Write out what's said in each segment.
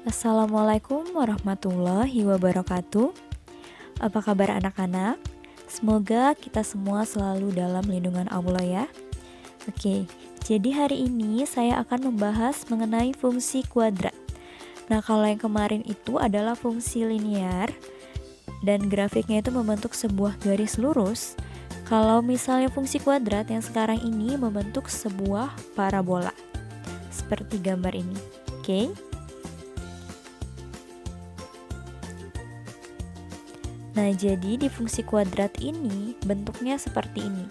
Assalamualaikum warahmatullahi wabarakatuh. Apa kabar anak-anak? Semoga kita semua selalu dalam lindungan Allah ya. Oke, jadi hari ini saya akan membahas mengenai fungsi kuadrat. Nah, kalau yang kemarin itu adalah fungsi linear dan grafiknya itu membentuk sebuah garis lurus. Kalau misalnya fungsi kuadrat yang sekarang ini membentuk sebuah parabola seperti gambar ini. Oke. Nah, jadi di fungsi kuadrat ini bentuknya seperti ini,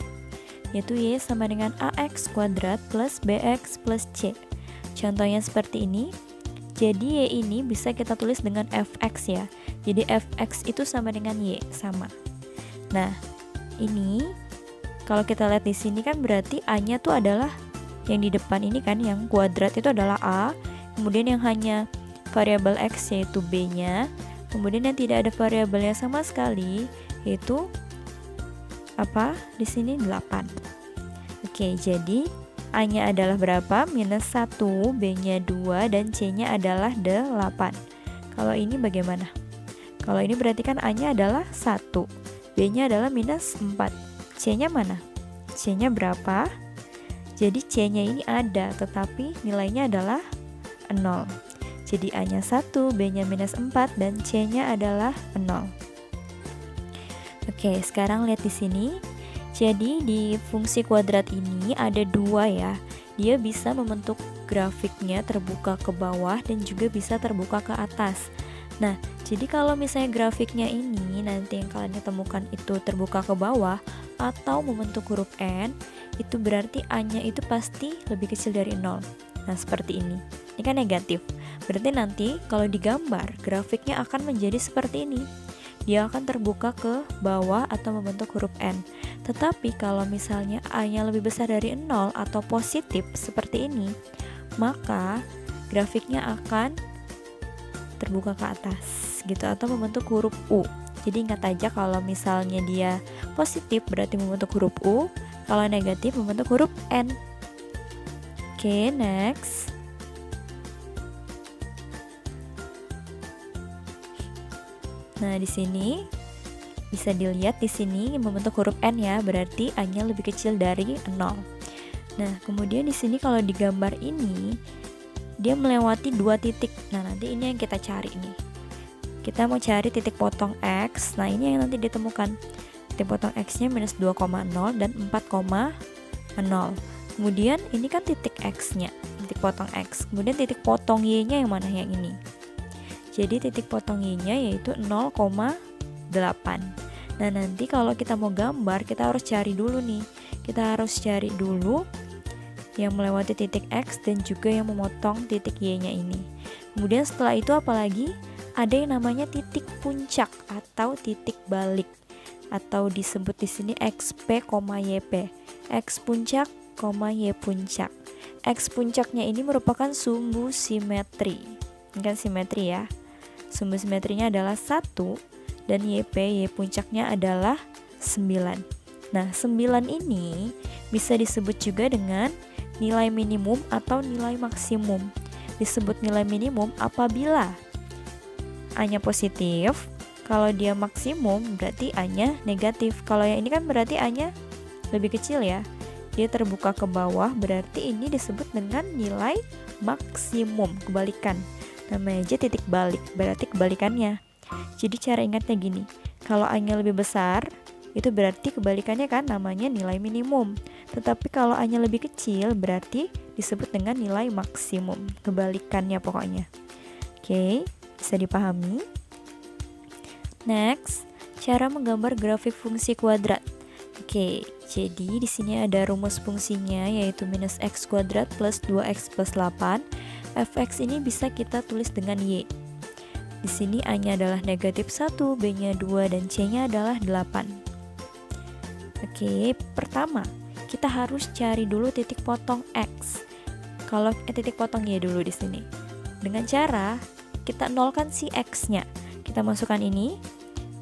yaitu Y sama dengan AX kuadrat plus BX plus C. Contohnya seperti ini. Jadi Y ini bisa kita tulis dengan Fx ya. Jadi Fx itu sama dengan Y, sama. Nah, ini kalau kita lihat di sini kan berarti A-nya tuh adalah yang di depan ini kan, yang kuadrat itu adalah A. Kemudian yang hanya variabel X yaitu B-nya. Kemudian yang tidak ada variabelnya sama sekali yaitu apa? Di sini 8. Oke, jadi A-nya adalah berapa? Minus 1, B-nya 2, dan C-nya adalah 8. Kalau ini bagaimana? Kalau ini berarti kan A-nya adalah 1, B-nya adalah minus 4. C-nya mana? C-nya berapa? Jadi C-nya ini ada, tetapi nilainya adalah 0. Jadi A-nya 1, B-nya minus 4, dan C-nya adalah 0. Oke, sekarang lihat di sini. Jadi di fungsi kuadrat ini ada dua ya. Dia bisa membentuk grafiknya terbuka ke bawah dan juga bisa terbuka ke atas. Nah, jadi kalau misalnya grafiknya ini nanti yang kalian temukan itu terbuka ke bawah atau membentuk huruf N, itu berarti A-nya itu pasti lebih kecil dari 0. Nah, seperti ini. Ini kan negatif. Berarti nanti kalau digambar, grafiknya akan menjadi seperti ini. Dia akan terbuka ke bawah atau membentuk huruf N. Tetapi kalau misalnya A-nya lebih besar dari 0 atau positif seperti ini, maka grafiknya akan terbuka ke atas gitu atau membentuk huruf U. Jadi ingat aja kalau misalnya dia positif berarti membentuk huruf U, kalau negatif membentuk huruf N. Oke, next. Nah, di sini bisa dilihat di sini membentuk huruf N ya, berarti A-nya lebih kecil dari 0. Nah, kemudian di sini kalau digambar ini dia melewati 2 titik. Nah, nanti ini yang kita cari nih. Kita mau cari titik potong X. Nah, ini yang nanti ditemukan. Titik potong X-nya minus 2,0 dan 4,0. Kemudian ini kan titik X-nya, titik potong X. Kemudian titik potong Y-nya yang mana? Yang ini. Jadi titik potong Y-nya yaitu 0,8. Nah, nanti kalau kita mau gambar, kita harus cari dulu nih. Kita harus cari dulu yang melewati titik X dan juga yang memotong titik Y-nya ini. Kemudian setelah itu apalagi? Ada yang namanya titik puncak atau titik balik, atau disebut di sini XP, YP. X puncak, Y puncak. X puncaknya ini merupakan sumbu simetri. Ini kan simetri ya. Sumbu simetrinya adalah 1 dan Y puncaknya adalah 9. Nah, 9 ini bisa disebut juga dengan nilai minimum atau nilai maksimum. Disebut nilai minimum apabila A-nya positif, kalau dia maksimum berarti A-nya negatif. Kalau yang ini kan berarti A-nya lebih kecil ya. Dia terbuka ke bawah, berarti ini disebut dengan nilai maksimum, kebalikan. Namanya aja titik balik, berarti kebalikannya. Jadi cara ingatnya gini, kalau A-nya lebih besar, itu berarti kebalikannya kan namanya nilai minimum. Tetapi kalau A-nya lebih kecil, berarti disebut dengan nilai maksimum, kebalikannya pokoknya. Oke, bisa dipahami? Next, cara menggambar grafik fungsi kuadrat. Oke, jadi di sini ada rumus fungsinya yaitu minus x kuadrat plus 2x plus 8. Fx ini bisa kita tulis dengan Y. Di sini A-nya adalah negatif 1, B-nya 2, dan C-nya adalah 8. Oke, pertama kita harus cari dulu titik potong X. Kalau titik potong Y dulu di sini. Dengan cara kita nolkan si X-nya. Kita masukkan ini.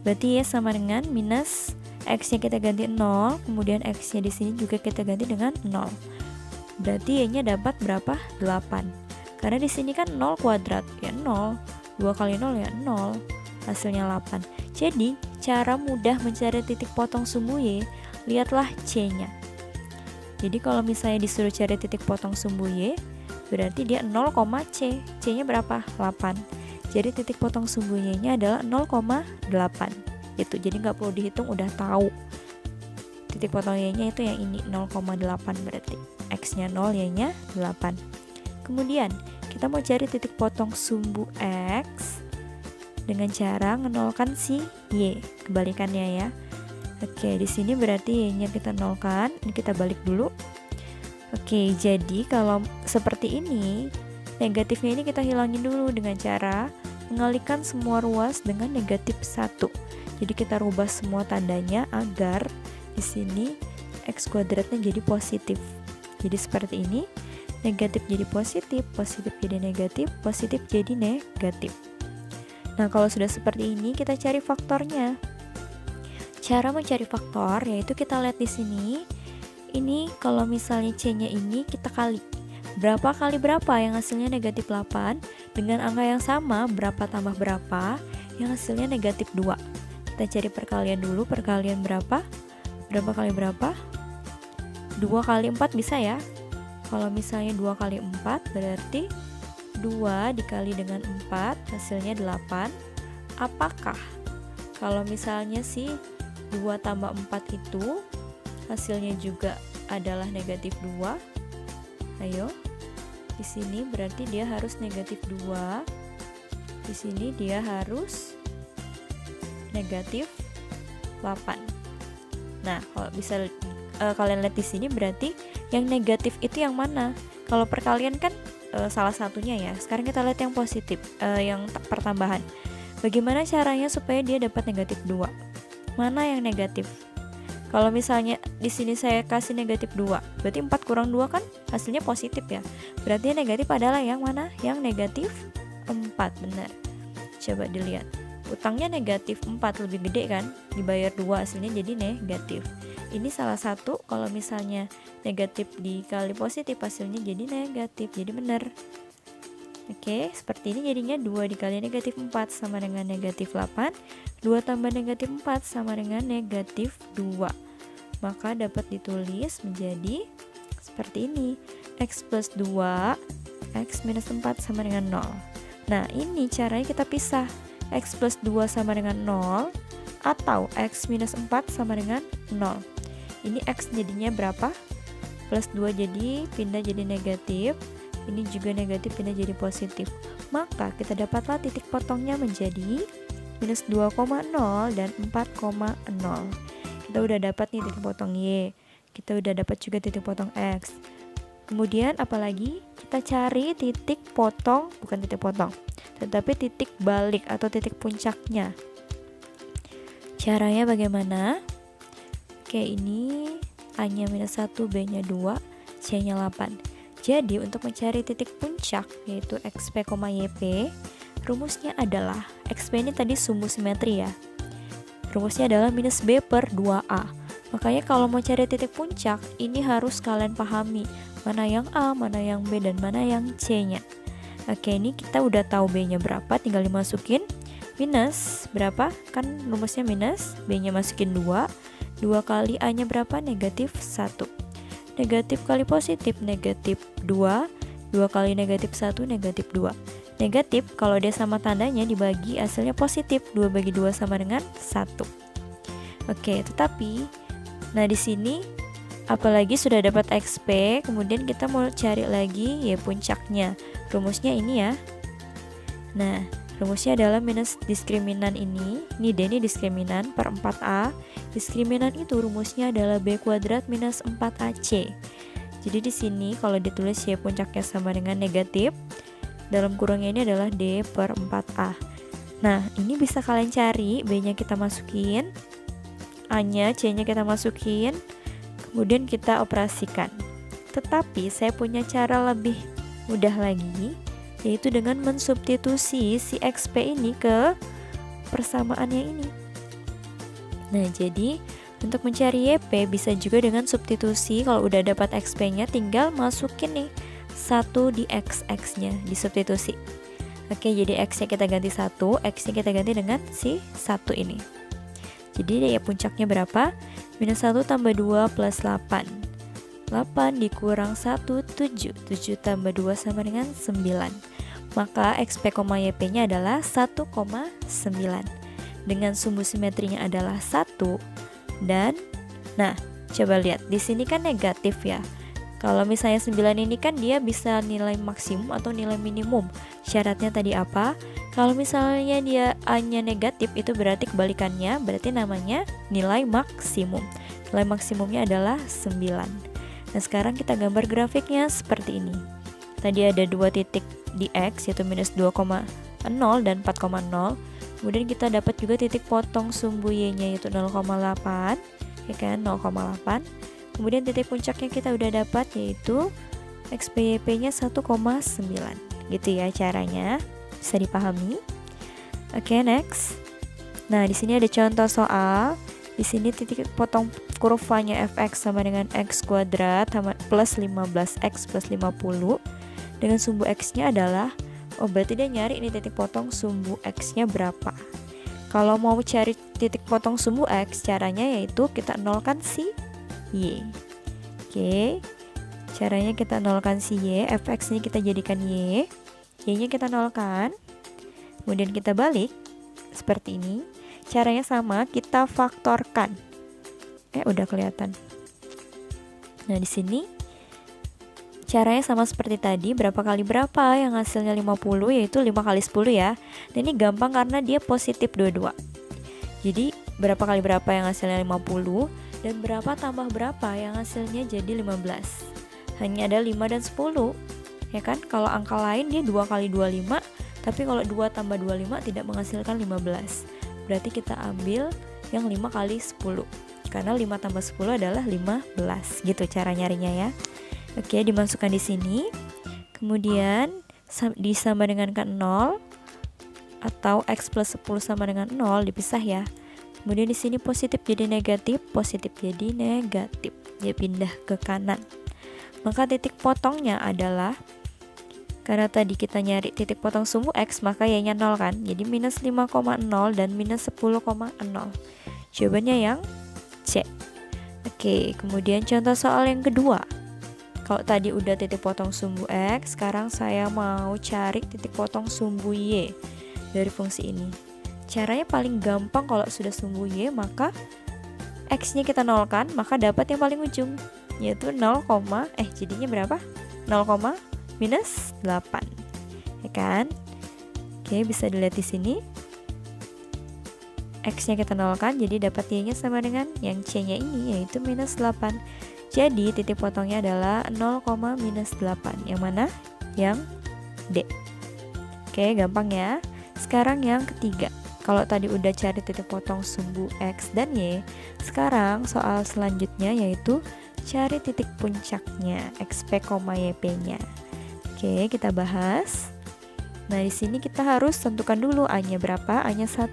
Berarti Y sama dengan minus X-nya kita ganti 0, kemudian X-nya di sini juga kita ganti dengan 0. Berarti Y-nya dapat berapa? 8. Karena di sini kan 0 kuadrat, ya 0. 2 kali 0 ya 0. Hasilnya 8. Jadi, cara mudah mencari titik potong sumbu Y, lihatlah C-nya. Jadi kalau misalnya disuruh cari titik potong sumbu Y, berarti dia 0, C. C-nya berapa? 8. Jadi titik potong sumbu Y-nya adalah 0,8. Itu. Jadi nggak perlu dihitung, udah tahu. Titik potong Y-nya itu yang ini, 0,8 berarti. X-nya 0, Y-nya 8. Kemudian, kita mau cari titik potong sumbu X dengan cara menolkan si Y. Kebalikannya ya. Oke, di sini berarti Y-nya kita nolkan. Ini kita balik dulu. Oke, jadi kalau seperti ini, negatifnya ini kita hilangin dulu dengan cara mengalihkan semua ruas dengan negatif 1. Jadi kita rubah semua tandanya agar di sini X kuadratnya jadi positif. Jadi seperti ini, negatif jadi positif, positif jadi negatif, positif jadi negatif. Nah, kalau sudah seperti ini, kita cari faktornya. Cara mencari faktor yaitu kita lihat di sini. Ini kalau misalnya C-nya ini kita kali. Berapa kali berapa yang hasilnya negatif 8. Dengan angka yang sama, berapa tambah berapa yang hasilnya negatif 2. Kita cari perkalian dulu. Perkalian berapa? Berapa kali berapa? 2 kali 4 bisa ya. Kalau misalnya 2 kali 4 berarti 2 dikali dengan 4 hasilnya 8. Apakah kalau misalnya sih 2 tambah 4 itu hasilnya juga adalah negatif 2? Ayo. Di sini berarti dia harus negatif 2. Di sini dia harus negatif 8. Nah, kalau bisa kalian lihat di sini berarti yang negatif itu yang mana? Kalau perkalian kan salah satunya ya. Sekarang kita lihat yang positif, yang pertambahan. Bagaimana caranya supaya dia dapat negatif 2? Mana yang negatif? Kalau misalnya di sini saya kasih negatif 2, berarti 4 kurang 2 kan hasilnya positif ya. Berarti yang negatif adalah yang mana? Yang negatif 4, benar. Coba dilihat. Utangnya negatif 4, lebih gede kan? Dibayar 2 hasilnya jadi negatif. Ini salah satu, kalau misalnya negatif dikali positif hasilnya jadi negatif, jadi benar. Oke, seperti ini jadinya 2 dikali negatif 4 sama dengan negatif 8. 2 tambah negatif 4 sama dengan negatif 2. Maka dapat ditulis menjadi seperti ini. X plus 2, X minus 4 sama dengan 0. Nah, ini caranya kita pisah. X plus 2 sama dengan 0 atau X minus 4 sama dengan 0. Ini X jadinya berapa? Plus 2 jadi pindah jadi negatif. Ini juga negatif pindah jadi positif. Maka kita dapatlah titik potongnya menjadi minus 2,0 dan 4,0. Kita udah dapat nih titik potong Y. Kita udah dapat juga titik potong X. Kemudian apalagi? Kita cari titik potong, bukan titik potong, tetapi titik balik atau titik puncaknya. Caranya bagaimana? Oke, ini A-nya minus 1, B-nya 2, C-nya 8. Jadi untuk mencari titik puncak yaitu XP, YP, rumusnya adalah XP ini tadi sumbu simetri ya. Rumusnya adalah minus B per 2A. Makanya kalau mau cari titik puncak, ini harus kalian pahami mana yang A, mana yang B, dan mana yang C-nya. Oke, ini kita udah tahu B-nya berapa, tinggal dimasukin. Minus berapa? Kan rumusnya minus, B-nya masukin 2. 2 kali A-nya berapa? Negatif 1. Negatif kali positif, negatif 2. 2 kali negatif 1, negatif 2. Negatif, kalau dia sama tandanya dibagi hasilnya positif. 2 bagi 2 sama dengan 1. Oke, tetapi nah di sini apalagi sudah dapat XP, kemudian kita mau cari lagi ya puncaknya. Rumusnya ini ya. Nah, rumusnya adalah minus diskriminan ini D ini diskriminan per 4A. Diskriminan itu rumusnya adalah B kuadrat minus 4AC. Jadi di sini kalau ditulis Y puncaknya sama dengan negatif, dalam kurungnya ini adalah D per 4A. Nah, ini bisa kalian cari, B-nya kita masukin, A-nya, C-nya kita masukin, kemudian kita operasikan. Tetapi saya punya cara lebih mudah lagi, yaitu dengan mensubstitusi si XP ini ke persamaannya ini. Nah, jadi untuk mencari YP bisa juga dengan substitusi. Kalau udah dapat XP-nya tinggal masukin nih 1 di x-nya, disubstitusi. Oke, jadi x-nya kita ganti 1, x-nya kita ganti dengan si 1 ini. Jadi daya puncaknya berapa? Minus 1 tambah 2 plus 8. 8 dikurang 1, 7. 7 tambah 2 sama dengan 9. Maka XP, YP nya adalah 1,9. Dengan sumbu simetrinya adalah 1. Dan, nah, coba lihat, di sini kan negatif ya. Kalau misalnya 9 ini kan dia bisa nilai maksimum atau nilai minimum. Syaratnya tadi apa? Kalau misalnya dia A-nya negatif, itu berarti kebalikannya, berarti namanya nilai maksimum. Nilai maksimumnya adalah 9. Nah, sekarang kita gambar grafiknya seperti ini. Tadi ada 2 titik di X, yaitu minus 2,0 dan 4,0. Kemudian kita dapat juga titik potong sumbu Y-nya, yaitu 0,8, ya kan, 0,8. Kemudian titik puncaknya kita udah dapat, yaitu XPYP-nya 1,9. Gitu ya caranya. Bisa dipahami? Oke, next. Nah, di sini ada contoh soal. Di sini titik potong kurvanya fx sama dengan x kuadrat plus 15x plus 50. Dengan sumbu x-nya adalah, berarti dia nyari ini titik potong sumbu x-nya berapa. Kalau mau cari titik potong sumbu x, caranya yaitu kita nolkan si y. Oke, caranya kita nolkan si y, fx-nya kita jadikan y, y-nya kita nolkan, kemudian kita balik seperti ini. Caranya sama, kita faktorkan. Udah kelihatan. Nah, di sini caranya sama seperti tadi, berapa kali berapa, yang hasilnya 50, yaitu 5 kali 10 ya. Dan ini gampang karena dia positif dua-dua. Jadi berapa kali berapa yang hasilnya 50, dan berapa tambah berapa yang hasilnya jadi 15. Hanya ada 5 dan 10, ya kan? Kalau angka lain dia 2 kali 25, tapi kalau 2 tambah 25 tidak menghasilkan 15. Berarti kita ambil yang 5 kali 10, karena 5 tambah 10 adalah 15. Gitu cara nyarinya ya. Oke, dimasukkan di sini. Kemudian disama dengan ke 0, atau x plus 10 sama dengan 0, dipisah ya. Kemudian di sini positif jadi negatif, positif jadi negatif. Dia pindah ke kanan. Maka titik potongnya adalah, karena tadi kita nyari titik potong sumbu x, maka y-nya 0 kan. Jadi minus 5,0 dan minus 10,0. Jawabannya yang C. Oke, kemudian contoh soal yang kedua. Kalau tadi udah titik potong sumbu x, sekarang saya mau cari titik potong sumbu y dari fungsi ini. Caranya paling gampang, kalau sudah sumbu y, maka x-nya kita nolkan, maka dapat yang paling ujung, yaitu 0, jadinya berapa? 0, minus 8. Ya kan? Oke, bisa dilihat di sini. X-nya kita nolkan, jadi dapat y-nya sama dengan yang C-nya ini, yaitu minus 8. Jadi titik potongnya adalah 0, minus 8. Yang mana? Yang D. Oke, gampang ya. Sekarang yang ketiga. Kalau tadi udah cari titik potong sumbu X dan Y, sekarang soal selanjutnya yaitu cari titik puncaknya, XP, YP-nya. Oke, kita bahas. Nah, di sini kita harus tentukan dulu A-nya berapa. A-nya 1,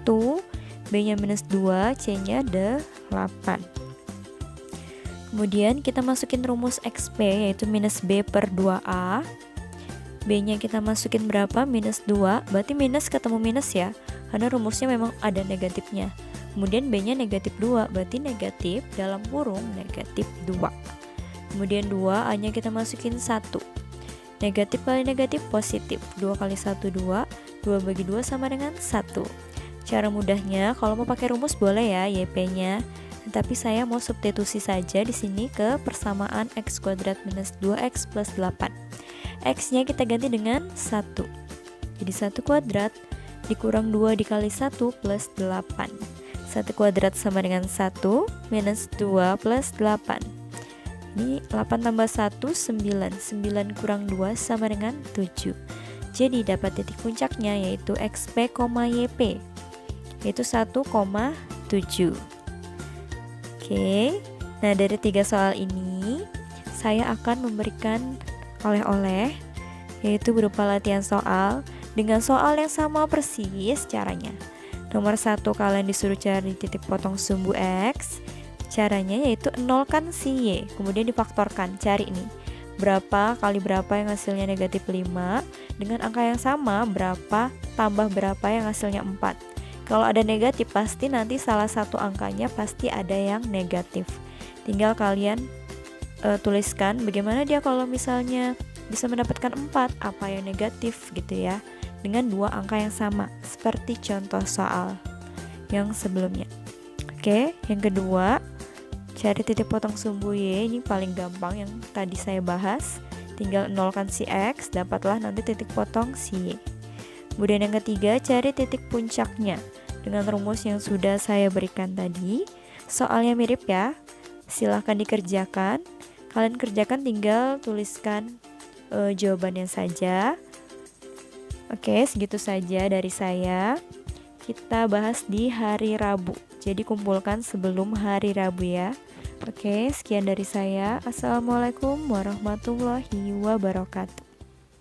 B-nya minus 2, C-nya 8. Kemudian kita masukin rumus XP, yaitu minus B per 2A. B-nya kita masukin berapa? Minus 2. Berarti minus ketemu minus ya, karena rumusnya memang ada negatifnya. Kemudian B-nya negatif 2, berarti negatif dalam kurung negatif 2. Kemudian 2, A-nya kita masukin 1. Negatif kali negatif positif. 2 kali 1, 2. 2 bagi 2 sama dengan 1. Cara mudahnya, kalau mau pakai rumus boleh ya, YP-nya. Tapi saya mau substitusi saja di sini ke persamaan x kuadrat minus 2x plus 8. X-nya kita ganti dengan 1. Jadi 1 kuadrat dikurang 2 dikali 1 plus 8. 1 kuadrat sama dengan 1 minus 2 plus 8. Ini 8 tambah 1, 9. 9 kurang 2 sama dengan 7. Jadi dapat titik puncaknya yaitu XP, YP, yaitu 1,7. Oke, nah dari 3 soal ini saya akan memberikan oleh-oleh, yaitu berupa latihan soal dengan soal yang sama persis caranya. Nomor 1, kalian disuruh cari titik potong sumbu X. Caranya yaitu nolkan si Y, kemudian difaktorkan. Cari nih, berapa kali berapa yang hasilnya negatif 5. Dengan angka yang sama, berapa tambah berapa yang hasilnya 4. Kalau ada negatif, pasti nanti salah satu angkanya pasti ada yang negatif. Tinggal kalian tuliskan bagaimana dia kalau misalnya bisa mendapatkan 4, apa yang negatif gitu ya, dengan dua angka yang sama, seperti contoh soal yang sebelumnya. Oke, yang kedua, cari titik potong sumbu Y. Ini paling gampang yang tadi saya bahas. Tinggal nolkan si X, dapatlah nanti titik potong si Y. Kemudian yang ketiga, cari titik puncaknya dengan rumus yang sudah saya berikan tadi. Soalnya mirip ya, silahkan dikerjakan. Kalian kerjakan, tinggal tuliskan jawabannya saja. Oke, segitu saja dari saya. Kita bahas di hari Rabu. Jadi kumpulkan sebelum hari Rabu ya. Oke, sekian dari saya. Assalamualaikum warahmatullahi wabarakatuh.